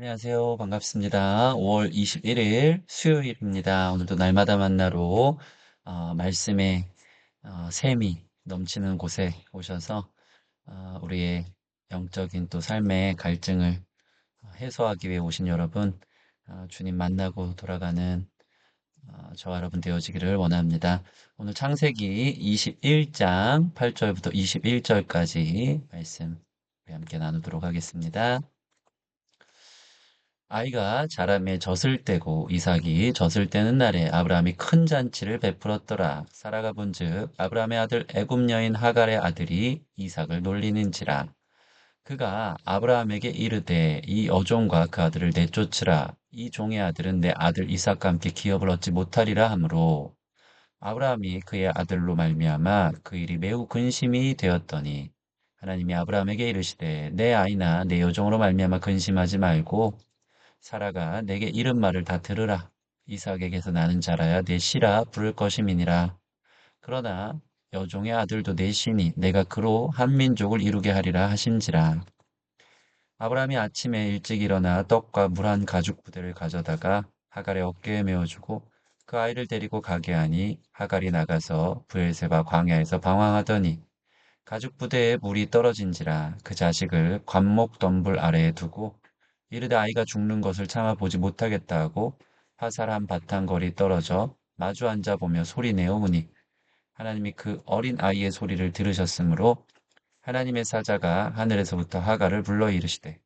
안녕하세요. 반갑습니다. 5월 21일 수요일입니다. 오늘도 날마다 만나러 말씀의 샘이 넘치는 곳에 오셔서 우리의 영적인 또 삶의 갈증을 해소하기 위해 오신 여러분, 주님 만나고 돌아가는 저와 여러분 되어지기를 원합니다. 오늘 창세기 21장 8절부터 21절까지 말씀 우리 함께 나누도록 하겠습니다. 아이가 자라매 젖을 떼고 이삭이 젖을 떼는 날에 아브라함이 큰 잔치를 베풀었더라. 사라가 본즉 아브라함의 아들 애굽 여인 하갈의 아들이 이삭을 놀리는지라. 그가 아브라함에게 이르되 이 여종과 그 아들을 내쫓으라. 이 종의 아들은 내 아들 이삭과 함께 기업을 얻지 못하리라 하므로 아브라함이 그의 아들로 말미암아 그 일이 매우 근심이 되었더니 하나님이 아브라함에게 이르시되 내 아이나 내 여종으로 말미암아 근심하지 말고 사라가 내게 이른 말을 다 들으라. 이삭에게서 나는 자라야 내 씨라 부를 것임이니라. 그러나 여종의 아들도 내 씨니 내가 그로 한 민족을 이루게 하리라 하신지라. 아브라함이 아침에 일찍 일어나 떡과 물 한 가죽 부대를 가져다가 하갈의 어깨에 메어주고 그 아이를 데리고 가게 하니 하갈이 나가서 브엘세바 광야에서 방황하더니 가죽 부대에 물이 떨어진지라 그 자식을 관목 덤불 아래에 두고 이르되 아이가 죽는 것을 참아 보지 못하겠다 하고 화살한 바탕거리 떨어져 마주 앉아 보며 소리 내어오니 하나님이 그 어린 아이의 소리를 들으셨으므로 하나님의 사자가 하늘에서부터 하갈을 불러 이르시되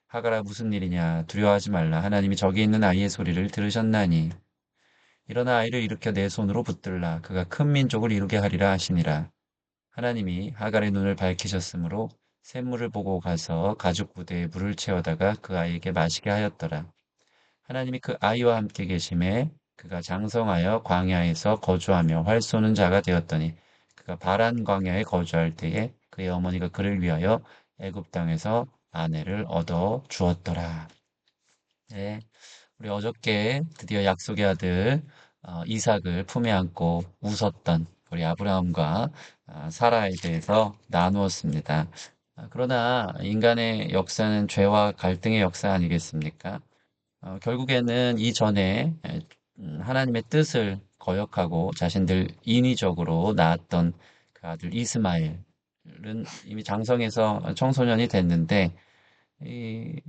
하갈아 무슨 일이냐 두려워하지 말라 하나님이 저기 있는 아이의 소리를 들으셨나니 일어나 아이를 일으켜 내 손으로 붙들라 그가 큰 민족을 이루게 하리라 하시니라. 하나님이 하갈의 눈을 밝히셨으므로 샘물을 보고 가서 가죽 부대에 물을 채워다가 그 아이에게 마시게 하였더라. 하나님이 그 아이와 함께 계심에 그가 장성하여 광야에서 거주하며 활 쏘는 자가 되었더니 그가 바란 광야에 거주할 때에 그의 어머니가 그를 위하여 애굽 땅에서 아내를 얻어 주었더라. 네, 우리 어저께 드디어 약속의 아들 이삭을 품에 안고 웃었던 우리 아브라함과 사라에 대해서 나누었습니다. 그러나 인간의 역사는 죄와 갈등의 역사 아니겠습니까? 결국에는 이전에 하나님의 뜻을 거역하고 자신들 인위적으로 낳았던 그 아들 이스마엘은 이미 장성해서 청소년이 됐는데 이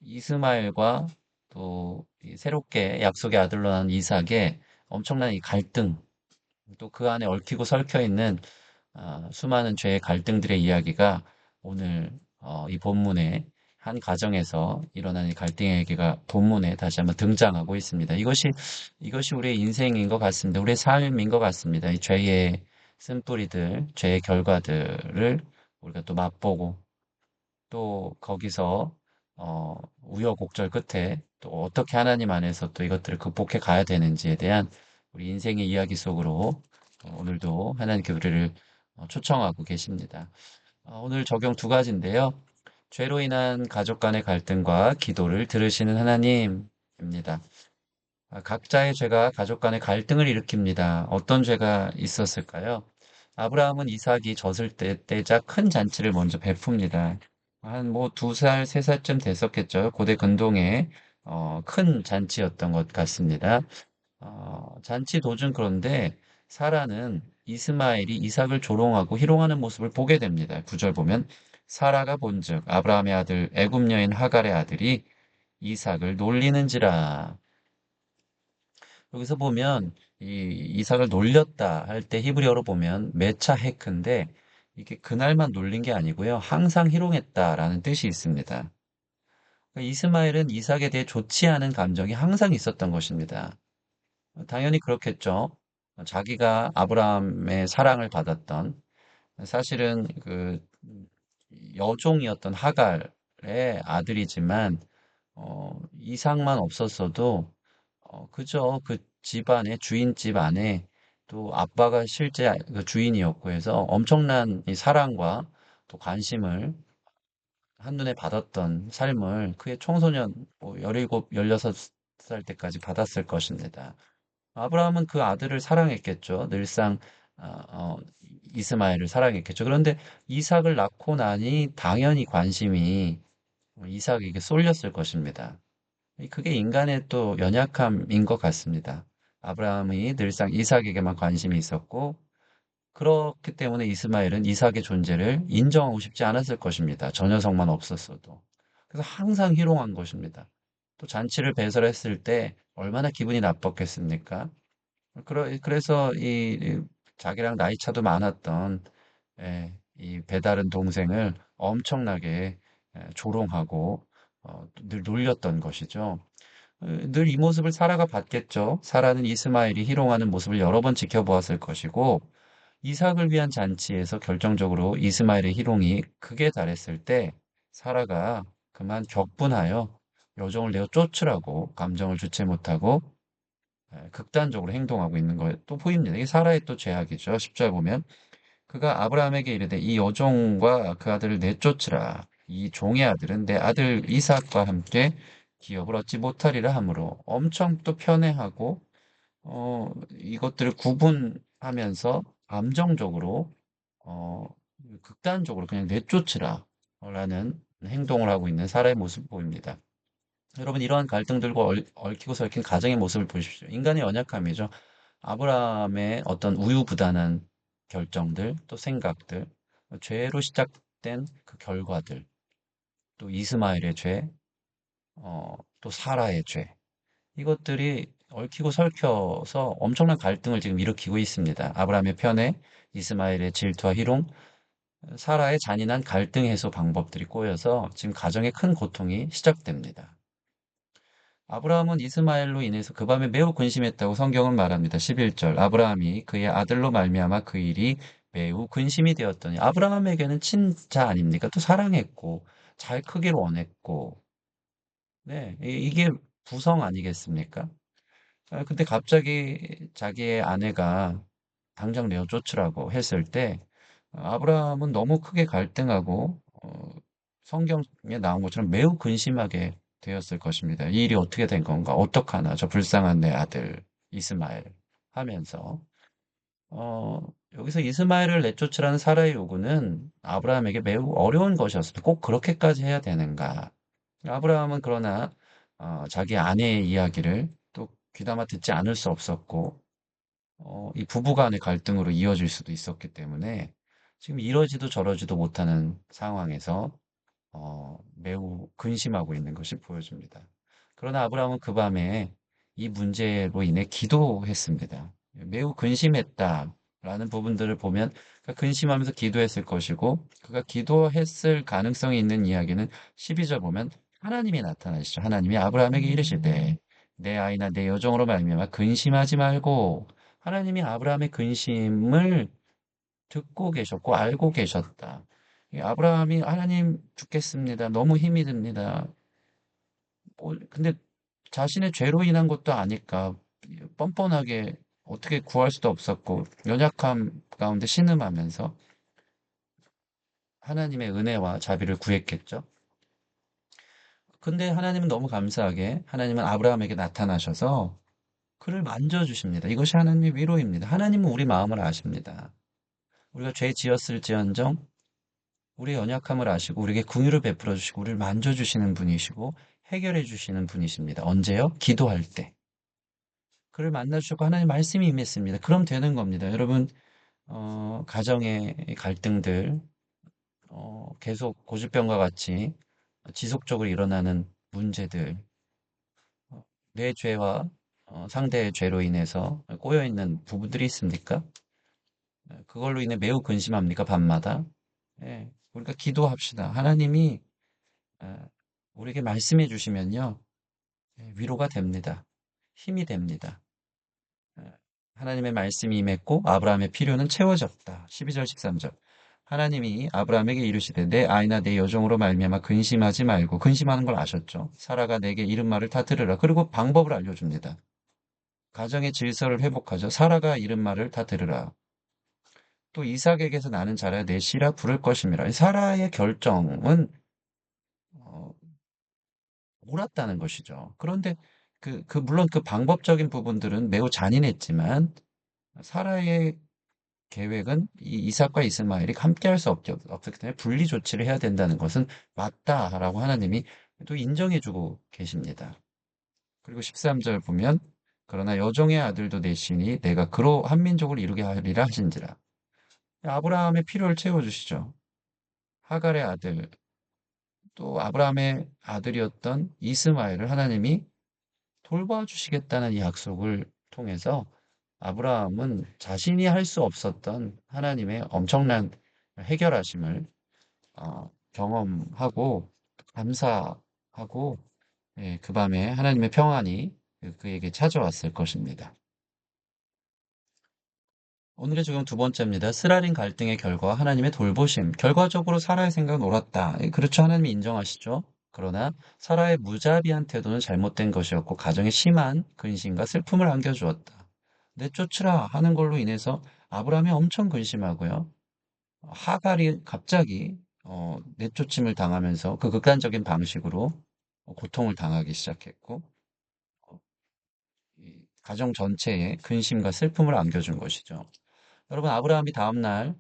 이스마엘과 또 새롭게 약속의 아들로 난 이삭의 엄청난 이 갈등, 또 그 안에 얽히고 설켜 있는 수많은 죄의 갈등들의 이야기가 오늘 이 본문의 한 가정에서 일어난 이 갈등의 얘기가 본문에 다시 한번 등장하고 있습니다. 이것이 우리의 인생인 것 같습니다. 우리의 삶인 것 같습니다. 이 죄의 쓴뿌리들, 죄의 결과들을 우리가 또 맛보고 또 거기서 우여곡절 끝에 또 어떻게 하나님 안에서 또 이것들을 극복해 가야 되는지에 대한 우리 인생의 이야기 속으로 오늘도 하나님께 우리를 초청하고 계십니다. 오늘 적용 두 가지인데요. 죄로 인한 가족 간의 갈등과 기도를 들으시는 하나님입니다. 각자의 죄가 가족 간의 갈등을 일으킵니다. 어떤 죄가 있었을까요? 아브라함은 이삭이 젖을 떼자 큰 잔치를 먼저 베풉니다. 한 뭐 2살, 3살쯤 됐었겠죠. 고대 근동의 큰 잔치였던 것 같습니다. 잔치 도중 그런데 사라는 이스마엘이 이삭을 조롱하고 희롱하는 모습을 보게 됩니다. 9절 보면 사라가 본즉 아브라함의 아들 애굽 여인 하갈의 아들이 이삭을 놀리는지라. 여기서 보면 이 이삭을 놀렸다 할 때 히브리어로 보면 메차 헤크인데 이게 그날만 놀린 게 아니고요. 항상 희롱했다라는 뜻이 있습니다. 그러니까 이스마엘은 이삭에 대해 좋지 않은 감정이 항상 있었던 것입니다. 당연히 그렇겠죠. 자기가 아브라함의 사랑을 받았던 사실은 그 여종이었던 하갈의 아들이지만 이삭만 없었어도 그저 그 집안에 주인집 안에 또 아빠가 실제 그 주인이었고 해서 엄청난 이 사랑과 또 관심을 한눈에 받았던 삶을 그의 청소년 17, 16살 때까지 받았을 것입니다. 아브라함은 그 아들을 사랑했겠죠. 늘상 아, 어, 이스마엘을 사랑했겠죠. 그런데 이삭을 낳고 나니 당연히 관심이 이삭에게 쏠렸을 것입니다. 그게 인간의 또 연약함인 것 같습니다. 아브라함이 늘상 이삭에게만 관심이 있었고, 그렇기 때문에 이스마엘은 이삭의 존재를 인정하고 싶지 않았을 것입니다. 저 녀석만 없었어도. 그래서 항상 희롱한 것입니다. 또 잔치를 배설했을 때 얼마나 기분이 나빴겠습니까? 그래서 이 자기랑 나이 차도 많았던 이 배다른 동생을 엄청나게 조롱하고 늘 놀렸던 것이죠. 늘 이 모습을 사라가 봤겠죠. 사라는 이스마엘이 희롱하는 모습을 여러 번 지켜보았을 것이고, 이삭을 위한 잔치에서 결정적으로 이스마엘의 희롱이 극에 달했을 때 사라가 그만 격분하여 여종을 내어 쫓으라고 감정을 주체 못하고 극단적으로 행동하고 있는 걸 또 보입니다. 이게 사라의 또 죄악이죠. 10절 보면 그가 아브라함에게 이르되 이 여종과 그 아들을 내쫓으라. 이 종의 아들은 내 아들 이삭과 함께 기업을 얻지 못하리라 하므로 엄청 또 편애하고 이것들을 구분하면서 감정적으로 어, 극단적으로 그냥 내쫓으라 라는 행동을 하고 있는 사라의 모습을 보입니다. 여러분 이러한 갈등들과 얽히고 설킨 가정의 모습을 보십시오. 인간의 연약함이죠. 아브라함의 어떤 우유부단한 결정들, 또 생각들, 죄로 시작된 그 결과들, 또 이스마엘의 죄, 또 사라의 죄, 이것들이 얽히고 설켜서 엄청난 갈등을 지금 일으키고 있습니다. 아브라함의 편애, 이스마엘의 질투와 희롱, 사라의 잔인한 갈등 해소 방법들이 꼬여서 지금 가정에 큰 고통이 시작됩니다. 아브라함은 이스마엘로 인해서 그 밤에 매우 근심했다고 성경은 말합니다. 11절 아브라함이 그의 아들로 말미암아 그 일이 매우 근심이 되었더니 아브라함에게는 친자 아닙니까? 또 사랑했고 잘 크기를 원했고 네, 이게 부성 아니겠습니까? 근데 갑자기 자기의 아내가 당장 내어 쫓으라고 했을 때 아브라함은 너무 크게 갈등하고 성경에 나온 것처럼 매우 근심하게 되었을 것입니다. 이 일이 어떻게 된 건가? 어떡하나? 저 불쌍한 내 아들 이스마엘 하면서 어, 여기서 이스마엘을 내쫓으라는 사라의 요구는 아브라함에게 매우 어려운 것이었습니다. 꼭 그렇게까지 해야 되는가? 아브라함은 그러나 자기 아내의 이야기를 또 귀담아 듣지 않을 수 없었고 이 부부 간의 갈등으로 이어질 수도 있었기 때문에 지금 이러지도 저러지도 못하는 상황에서 매우 근심하고 있는 것이 보여집니다. 그러나 아브라함은 그 밤에 이 문제로 인해 기도했습니다. 매우 근심했다라는 부분들을 보면 그가 근심하면서 기도했을 것이고 그가 기도했을 가능성이 있는 이야기는 12절 보면 하나님이 나타나시죠. 하나님이 아브라함에게 이르시되 내 아이나 내 여종으로 말미암아 근심하지 말고 하나님이 아브라함의 근심을 듣고 계셨고 알고 계셨다. 아브라함이 하나님 죽겠습니다. 너무 힘이 듭니다. 근데 자신의 죄로 인한 것도 아니까 뻔뻔하게 어떻게 구할 수도 없었고 연약함 가운데 신음하면서 하나님의 은혜와 자비를 구했겠죠. 근데 하나님은 너무 감사하게 하나님은 아브라함에게 나타나셔서 그를 만져주십니다. 이것이 하나님의 위로입니다. 하나님은 우리 마음을 아십니다. 우리가 죄 지었을지언정 우리의 연약함을 아시고 우리에게 긍휼을 베풀어 주시고 우리를 만져 주시는 분이시고 해결해 주시는 분이십니다. 언제요? 기도할 때. 그를 만나 주셨고 하나님 말씀이 임했습니다. 그럼 되는 겁니다. 여러분 가정의 갈등들 계속 고질병과 같이 지속적으로 일어나는 문제들 내 죄와 상대의 죄로 인해서 꼬여 있는 부분들이 있습니까? 그걸로 인해 매우 근심합니까? 밤마다? 예, 우리가 기도합시다. 하나님이 아, 우리에게 말씀해 주시면요, 위로가 됩니다. 힘이 됩니다. 하나님의 말씀이 임했고 아브라함의 필요는 채워졌다. 12절 13절. 하나님이 아브라함에게 이르시되 내 아이나 내 여종으로 말미암아 근심하지 말고 근심하는 걸 아셨죠. 사라가 내게 이른 말을 다 들으라. 그리고 방법을 알려줍니다. 가정의 질서를 회복하죠. 사라가 이른 말을 다 들으라. 또 이삭에게서 나는 자라야 내 씨라 부를 것임이라. 사라의 결정은 어, 옳았다는 것이죠. 그런데 물론 그 방법적인 부분들은 매우 잔인했지만, 사라의 계획은 이 이삭과 이스마엘이 함께 할 수 없기 때문에 분리 조치를 해야 된다는 것은 맞다라고 하나님이 또 인정해주고 계십니다. 그리고 13절 보면 그러나 여종의 아들도 내시니 내가 그로 한 민족을 이루게 하리라 하신지라. 아브라함의 필요를 채워주시죠. 하갈의 아들, 또 아브라함의 아들이었던 이스마엘을 하나님이 돌봐주시겠다는 이 약속을 통해서 아브라함은 자신이 할 수 없었던 하나님의 엄청난 해결하심을 경험하고 감사하고, 예, 그 밤에 하나님의 평안이 그에게 찾아왔을 것입니다. 오늘의 적용 두 번째입니다. 쓰라린 갈등의 결과 하나님의 돌보심. 결과적으로 사라의 생각은 옳았다. 예, 그렇죠. 하나님이 인정하시죠. 그러나 사라의 무자비한 태도는 잘못된 것이었고 가정에 심한 근심과 슬픔을 안겨주었다. 내쫓으라 하는 걸로 인해서 아브라함이 엄청 근심하고요. 하갈이 갑자기 내쫓임을 당하면서 그 극단적인 방식으로 고통을 당하기 시작했고, 이 가정 전체에 근심과 슬픔을 안겨준 것이죠. 여러분, 아브라함이 다음날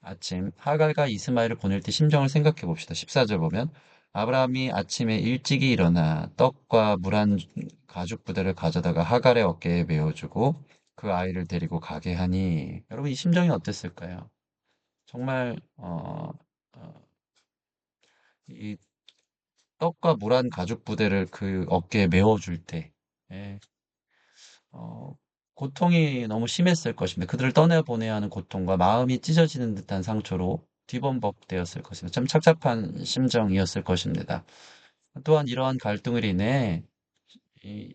아침 하갈과 이스마엘을 보낼 때 심정을 생각해 봅시다. 14절 보면 아브라함이 아침에 일찍이 일어나 떡과 물 한 가죽 부대를 가져다가 하갈의 어깨에 메어주고 그 아이를 데리고 가게 하니 여러분 이 심정이 어땠을까요? 정말 이 떡과 물 한 가죽 부대를 그 어깨에 메어줄 때 예, 어, 고통이 너무 심했을 것입니다. 그들을 떠나보내야 하는 고통과 마음이 찢어지는 듯한 상처로 뒤범벅되었을 것입니다. 참 착잡한 심정이었을 것입니다. 또한 이러한 갈등을 인해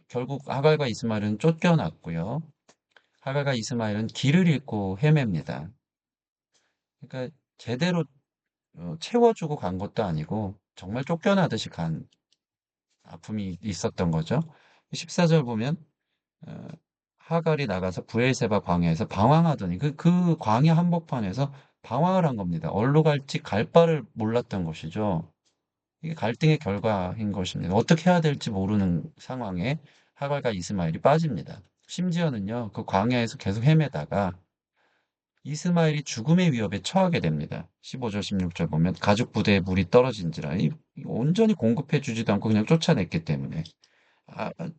결국 하갈과 이스마엘은 쫓겨났고요. 하갈과 이스마엘은 길을 잃고 헤맵니다. 그러니까 제대로 채워주고 간 것도 아니고 정말 쫓겨나듯이 간 아픔이 있었던 거죠. 14절 보면 어, 하갈이 나가서 부엘세바 광야에서 방황하더니 그 광야 한복판에서 방황을 한 겁니다. 어디로 갈지 갈 바를 몰랐던 것이죠. 이게 갈등의 결과인 것입니다. 어떻게 해야 될지 모르는 상황에 하갈과 이스마엘이 빠집니다. 심지어는요, 그 광야에서 계속 헤매다가 이스마엘이 죽음의 위협에 처하게 됩니다. 15절, 16절 보면 가죽 부대에 물이 떨어진지라 온전히 공급해 주지도 않고 그냥 쫓아냈기 때문에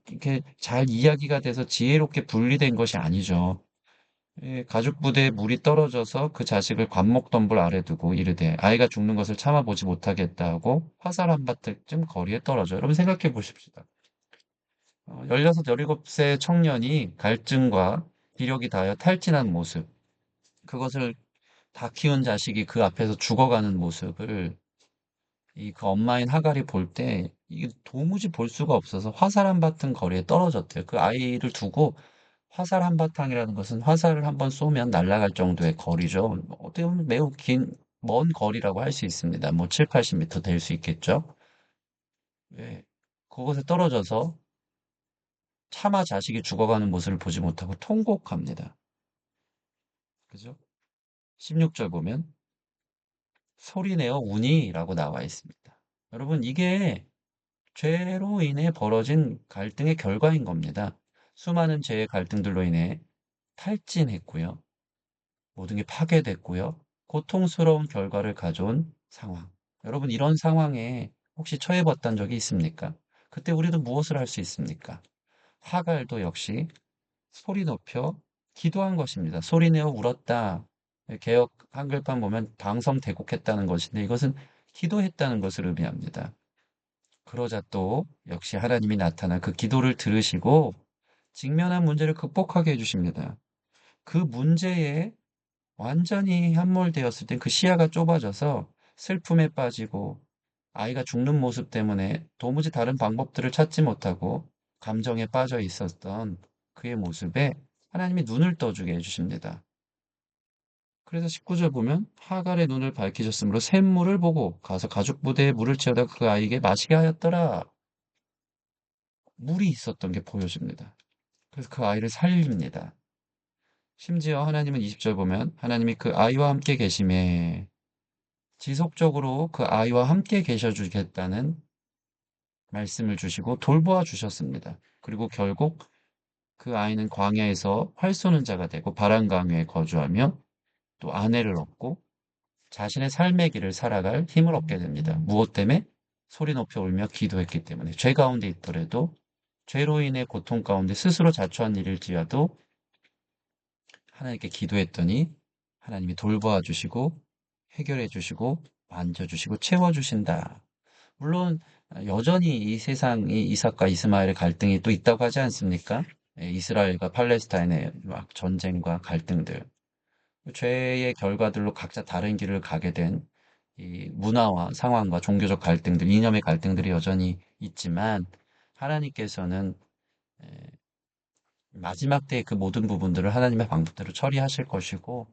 이렇게 잘 이야기가 돼서 지혜롭게 분리된 것이 아니죠. 예, 가죽 부대에 물이 떨어져서 그 자식을 관목덤불 아래 두고 이르되 아이가 죽는 것을 참아보지 못하겠다고 화살 한 바트쯤 거리에 떨어져. 여러분 생각해 보십시다. 16, 17세 청년이 갈증과 기력이 다하여 탈진한 모습, 그것을 다 키운 자식이 그 앞에서 죽어가는 모습을 그 엄마인 하갈이 볼 때 이게 도무지 볼 수가 없어서 화살 한 바탕 거리에 떨어졌대요. 그 아이를 두고 화살 한 바탕이라는 것은 화살을 한번 쏘면 날아갈 정도의 거리죠. 어떻게 보면 매우 먼 거리라고 할 수 있습니다. 뭐 7, 80m 될 수 있겠죠. 예. 그곳에 떨어져서 차마 자식이 죽어가는 모습을 보지 못하고 통곡합니다. 그죠? 16절 보면 소리내어 우니라고 나와 있습니다. 여러분 이게 죄로 인해 벌어진 갈등의 결과인 겁니다. 수많은 죄의 갈등들로 인해 탈진했고요. 모든 게 파괴됐고요. 고통스러운 결과를 가져온 상황. 여러분, 이런 상황에 혹시 처해봤던 적이 있습니까? 그때 우리도 무엇을 할 수 있습니까? 하갈도 역시 소리 높여 기도한 것입니다. 소리내어 울었다. 개역 한글판 보면 방성대곡했다는 것인데 이것은 기도했다는 것을 의미합니다. 그러자 또 역시 하나님이 나타나 그 기도를 들으시고 직면한 문제를 극복하게 해주십니다. 그 문제에 완전히 함몰되었을 땐 그 시야가 좁아져서 슬픔에 빠지고 아이가 죽는 모습 때문에 도무지 다른 방법들을 찾지 못하고 감정에 빠져 있었던 그의 모습에 하나님이 눈을 떠주게 해주십니다. 그래서 19절 보면 하갈의 눈을 밝히셨으므로 샘물을 보고 가서 가죽 부대에 물을 채워다 그 아이에게 마시게 하였더라. 물이 있었던 게 보여집니다. 그래서 그 아이를 살립니다. 심지어 하나님은 20절 보면 하나님이 그 아이와 함께 계심에 지속적으로 그 아이와 함께 계셔 주겠다는 말씀을 주시고 돌보아 주셨습니다. 그리고 결국 그 아이는 광야에서 활 쏘는 자가 되고 바란 강야에 거주하며 또 아내를 얻고 자신의 삶의 길을 살아갈 힘을 얻게 됩니다. 무엇 때문에? 소리 높여 울며 기도했기 때문에. 죄 가운데 있더라도 죄로 인해 고통 가운데 스스로 자초한 일일지라도 하나님께 기도했더니 하나님이 돌보아 주시고 해결해 주시고 만져 주시고 채워 주신다. 물론 여전히 이 세상이 이삭과 이스마엘의 갈등이 또 있다고 하지 않습니까? 예, 이스라엘과 팔레스타인의 막 전쟁과 갈등들. 죄의 결과들로 각자 다른 길을 가게 된 이 문화와 상황과 종교적 갈등들, 이념의 갈등들이 여전히 있지만 하나님께서는 에, 마지막 때의 그 모든 부분들을 하나님의 방법대로 처리하실 것이고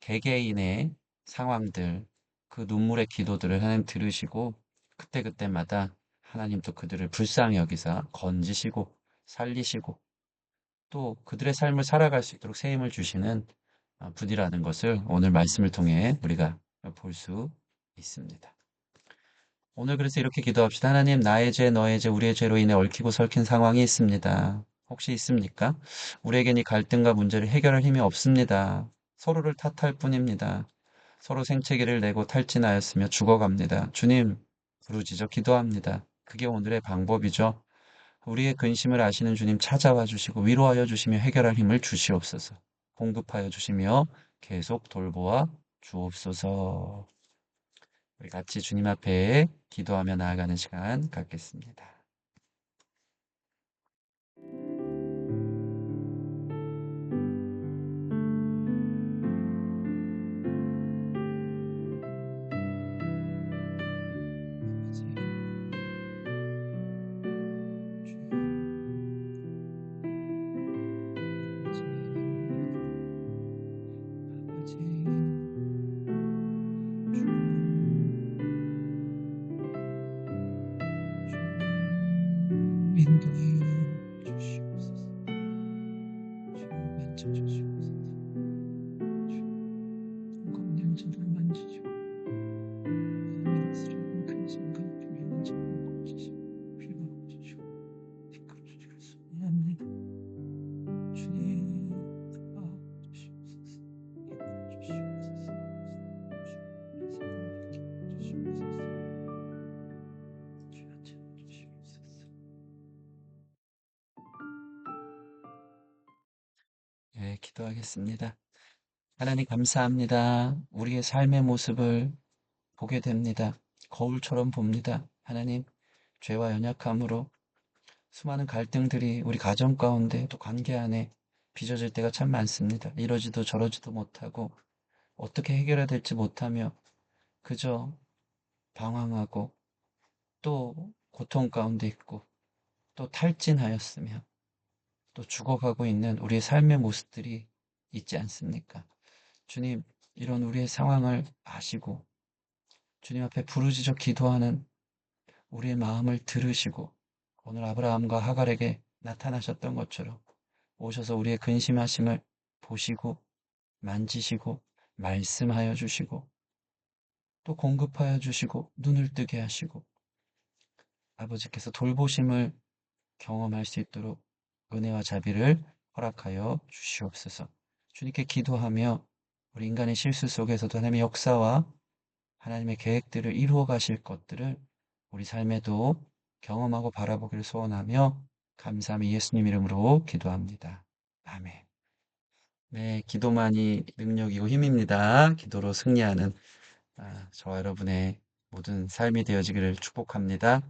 개개인의 상황들, 그 눈물의 기도들을 하나님 들으시고 그때그때마다 하나님도 그들을 불쌍히 여기사 건지시고 살리시고 또 그들의 삶을 살아갈 수 있도록 새 힘을 주시는 분이라는 것을 오늘 말씀을 통해 우리가 볼 수 있습니다. 오늘 그래서 이렇게 기도합시다. 하나님, 나의 죄, 너의 죄, 우리의 죄로 인해 얽히고 설킨 상황이 있습니다. 혹시 있습니까? 우리에겐 이 갈등과 문제를 해결할 힘이 없습니다. 서로를 탓할 뿐입니다. 서로 생채기를 내고 탈진하였으며 죽어갑니다. 주님, 부르짖어 기도합니다. 그게 오늘의 방법이죠. 우리의 근심을 아시는 주님 찾아와 주시고 위로하여 주시며 해결할 힘을 주시옵소서. 공급하여 주시며 계속 돌보아 주옵소서. 우리 같이 주님 앞에 기도하며 나아가는 시간 갖겠습니다. 인도하여 주시옵소서. 만져주시옵소서. 건강전으로 만지시고 마음에 쓰려는 근심과 불안한 점을 고치시고 피가 고치시고 이끌어 주실 수 없나이다. 주님 도와주시옵소서. 이끌어 주시옵소서. 주의 사랑을 끼워 주시옵소서. 주여 채워 주시옵소서. 예, 기도하겠습니다. 하나님 감사합니다. 우리의 삶의 모습을 보게 됩니다. 거울처럼 봅니다. 하나님, 죄와 연약함으로 수많은 갈등들이 우리 가정 가운데 또 관계 안에 빚어질 때가 참 많습니다. 이러지도 저러지도 못하고 어떻게 해결해야 될지 못하며 그저 방황하고 또 고통 가운데 있고 또 탈진하였으며 또 죽어가고 있는 우리의 삶의 모습들이 있지 않습니까? 주님, 이런 우리의 상황을 아시고 주님 앞에 부르짖어 기도하는 우리의 마음을 들으시고 오늘 아브라함과 하갈에게 나타나셨던 것처럼 오셔서 우리의 근심하심을 보시고 만지시고 말씀하여 주시고 또 공급하여 주시고 눈을 뜨게 하시고 아버지께서 돌보심을 경험할 수 있도록 은혜와 자비를 허락하여 주시옵소서. 주님께 기도하며 우리 인간의 실수 속에서도 하나님의 역사와 하나님의 계획들을 이루어 가실 것들을 우리 삶에도 경험하고 바라보기를 소원하며 감사함이 예수님 이름으로 기도합니다. 아멘. 네, 기도만이 능력이고 힘입니다. 기도로 승리하는 저와 여러분의 모든 삶이 되어지기를 축복합니다.